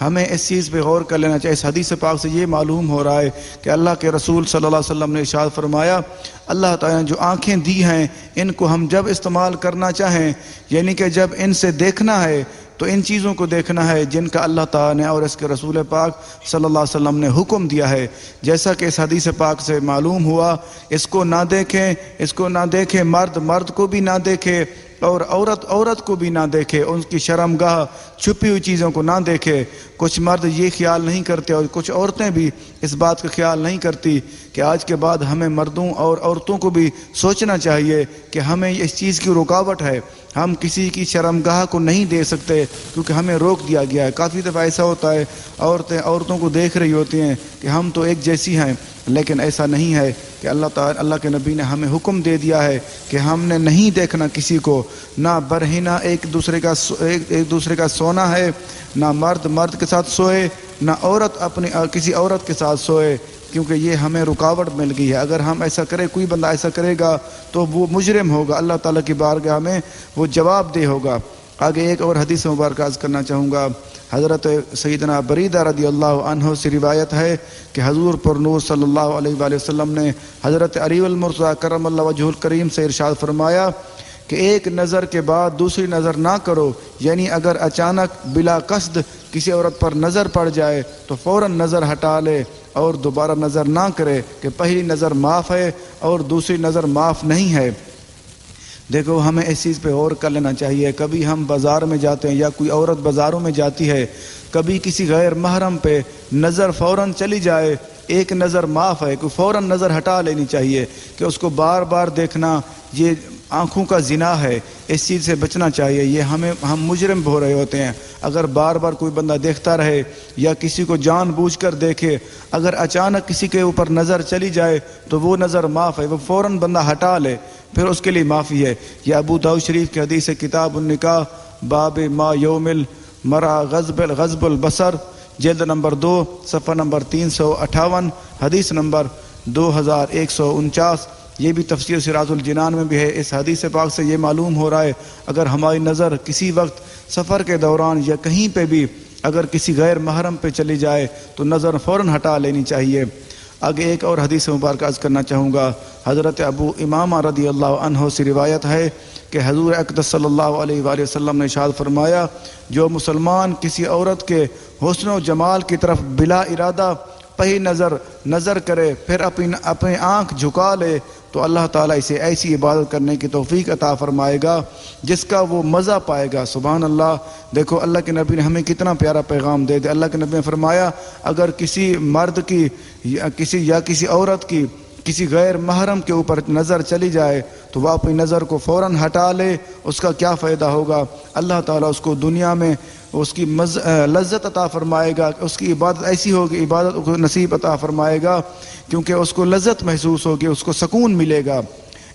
ہمیں اس چیز پہ غور کر لینا چاہیے۔ اس حدیث پاک سے یہ معلوم ہو رہا ہے کہ اللہ کے رسول صلی اللہ علیہ وسلم نے ارشاد فرمایا، اللہ تعالیٰ نے جو آنکھیں دی ہیں ان کو ہم جب استعمال کرنا چاہیں، یعنی کہ جب ان سے دیکھنا ہے تو ان چیزوں کو دیکھنا ہے جن کا اللہ تعالیٰ نے اور اس کے رسول پاک صلی اللہ علیہ وسلم نے حکم دیا ہے۔ جیسا کہ اس حدیث پاک سے معلوم ہوا، اس کو نہ دیکھیں مرد کو بھی نہ دیکھے، اور عورت کو بھی نہ دیکھے، ان کی شرمگاہ چھپی ہوئی چیزوں کو نہ دیکھے۔ کچھ مرد یہ خیال نہیں کرتے اور کچھ عورتیں بھی اس بات کا خیال نہیں کرتی کہ آج کے بعد ہمیں مردوں اور عورتوں کو بھی سوچنا چاہیے کہ ہمیں اس چیز کی رکاوٹ ہے، ہم کسی کی شرمگاہ کو نہیں دے سکتے کیونکہ ہمیں روک دیا گیا ہے۔ کافی دفعہ ایسا ہوتا ہے، عورتیں عورتوں کو دیکھ رہی ہوتی ہیں کہ ہم تو ایک جیسی ہیں، لیکن ایسا نہیں ہے کہ اللہ کے نبی نے ہمیں حکم دے دیا ہے کہ ہم نے نہیں دیکھنا کسی کو، نہ برہنہ ایک دوسرے کا سونا ہے، نہ مرد کے ساتھ سوئے، نہ عورت کسی عورت کے ساتھ سوئے، کیونکہ یہ ہمیں رکاوٹ مل گئی ہے۔ اگر ہم ایسا کریں، کوئی بندہ ایسا کرے گا تو وہ مجرم ہوگا، اللہ تعالیٰ کی بارگاہ میں وہ جواب دہ ہوگا۔ آگے ایک اور حدیث مبارکہ عرض کرنا چاہوں گا۔ حضرت سیدنا بریدہ رضی اللہ عنہ سے روایت ہے کہ حضور پر نور صلی اللہ علیہ وآلہ وسلم نے حضرت علی المرتضیٰ کرم اللہ وجہہ الکریم سے ارشاد فرمایا کہ ایک نظر کے بعد دوسری نظر نہ کرو، یعنی اگر اچانک بلا قصد کسی عورت پر نظر پڑ جائے تو فوراً نظر ہٹا لے اور دوبارہ نظر نہ کرے کہ پہلی نظر معاف ہے اور دوسری نظر معاف نہیں ہے۔ دیکھو ہمیں اس چیز پہ غور کر لینا چاہیے۔ کبھی ہم بازار میں جاتے ہیں یا کوئی عورت بازاروں میں جاتی ہے، کبھی کسی غیر محرم پہ نظر فوراً چلی جائے، ایک نظر معاف ہے کہ فوراً نظر ہٹا لینی چاہیے کہ اس کو بار بار دیکھنا یہ آنکھوں کا زنا ہے، اس چیز سے بچنا چاہیے۔ یہ ہم مجرم ہو رہے ہوتے ہیں اگر بار بار کوئی بندہ دیکھتا رہے یا کسی کو جان بوجھ کر دیکھے۔ اگر اچانک کسی کے اوپر نظر چلی جائے تو وہ نظر معاف ہے، وہ فوراً بندہ ہٹا لے، پھر اس کے لیے معافی ہے۔ یہ ابو داؤد شریف کی حدیث ہے، کتاب النکاح باب ما یوم المرأة غضب البصر، جلد نمبر 2 صفحہ نمبر 358، حدیث نمبر 2149۔ یہ بھی تفسیر سراج الجنان میں بھی ہے۔ اس حدیث پاک سے یہ معلوم ہو رہا ہے اگر ہماری نظر کسی وقت سفر کے دوران یا کہیں پہ بھی اگر کسی غیر محرم پہ چلی جائے تو نظر فوراً ہٹا لینی چاہیے۔ آگے ایک اور حدیث مبارکہ عرض کرنا چاہوں گا۔ حضرت ابو امامہ رضی اللہ عنہ سے روایت ہے کہ حضور اقدس صلی اللہ علیہ وآلہ وسلم نے ارشاد فرمایا، جو مسلمان کسی عورت کے حسن و جمال کی طرف بلا ارادہ پہلی نظر کرے پھر اپنی آنکھ جھکا لے تو اللہ تعالیٰ اسے ایسی عبادت کرنے کی توفیق عطا فرمائے گا جس کا وہ مزہ پائے گا۔ سبحان اللہ۔ دیکھو اللہ کے نبی نے ہمیں کتنا پیارا پیغام دے دیا۔ اللہ کے نبی نے فرمایا اگر کسی مرد کی یا کسی عورت کی کسی غیر محرم کے اوپر نظر چلی جائے تو وہ اپنی نظر کو فوراً ہٹا لے، اس کا کیا فائدہ ہوگا؟ اللہ تعالیٰ اس کو دنیا میں اس کی لذت عطا فرمائے گا، اس کی عبادت ایسی ہوگی، عبادت کو نصیب عطا فرمائے گا کیونکہ اس کو لذت محسوس ہوگی، اس کو سکون ملے گا۔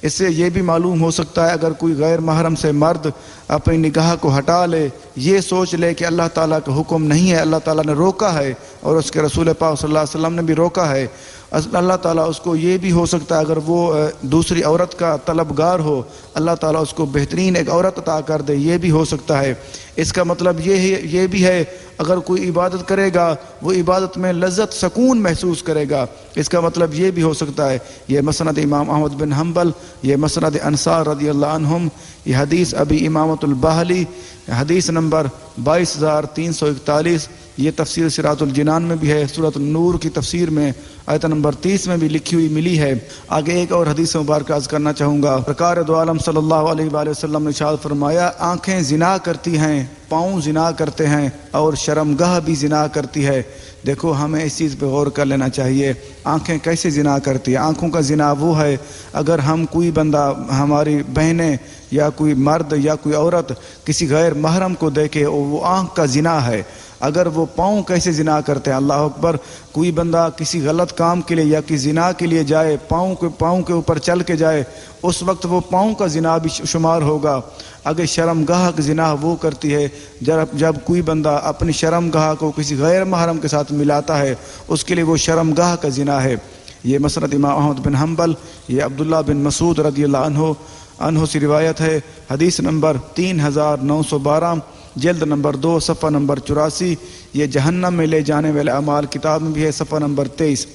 اس سے یہ بھی معلوم ہو سکتا ہے اگر کوئی غیر محرم سے مرد اپنی نگاہ کو ہٹا لے، یہ سوچ لے کہ اللہ تعالیٰ کا حکم نہیں ہے، اللہ تعالیٰ نے روکا ہے اور اس کے رسول پاک صلی اللہ علیہ وسلم نے بھی روکا ہے، اللہ تعالیٰ اس کو یہ بھی ہو سکتا ہے اگر وہ دوسری عورت کا طلبگار ہو، اللہ تعالیٰ اس کو بہترین ایک عورت عطا کر دے، یہ بھی ہو سکتا ہے۔ اس کا مطلب یہ بھی ہے اگر کوئی عبادت کرے گا وہ عبادت میں لذت سکون محسوس کرے گا، اس کا مطلب یہ بھی ہو سکتا ہے۔ یہ مسند امام احمد بن حنبل، یہ مسند انصار رضی اللہ عنہم، یہ حدیث ابی امامۃ الباہلی حدیث نمبر 22341، یہ تفسیر سراج الجنان میں بھی ہے، سورۃ النور کی تفسیر میں آیت نمبر 30 میں بھی لکھی ہوئی ملی ہے۔ آگے ایک اور حدیث مبارکہ عرض کرنا چاہوں گا۔ سرکار دو عالم صلی اللہ علیہ وآلہ وسلم نے ارشاد فرمایا، آنکھیں زنا کرتی ہیں، پاؤں زنا کرتے ہیں اور شرمگاہ بھی زنا کرتی ہے۔ دیکھو ہمیں اس چیز پہ غور کر لینا چاہیے، آنکھیں کیسے زنا کرتی ہیں؟ آنکھوں کا زنا وہ ہے اگر ہم کوئی بندہ، ہماری بہنیں یا کوئی مرد یا کوئی عورت کسی غیر محرم کو دیکھے وہ آنکھ کا زنا ہے۔ اگر وہ پاؤں کیسے زنا کرتے ہیں؟ اللہ اکبر، کوئی بندہ کسی غلط کام کے لیے یا کسی زنا کے لیے جائے، پاؤں کے اوپر چل کے جائے، اس وقت وہ پاؤں کا زنا بھی شمار ہوگا۔ اگر شرمگاہ کا زنا وہ کرتی ہے جب کوئی بندہ اپنی شرمگاہ کو کسی غیر محرم کے ساتھ ملاتا ہے، اس کے لیے وہ شرمگاہ کا زنا ہے۔ یہ مسند امام احمد بن حنبل، یہ عبداللہ بن مسعود رضی اللہ عنہ سے روایت ہے، حدیث نمبر 3912، جلد نمبر 2 صفحہ نمبر 84، یہ جہنم میں لے جانے والے اعمال کتاب میں بھی ہے صفحہ نمبر 23۔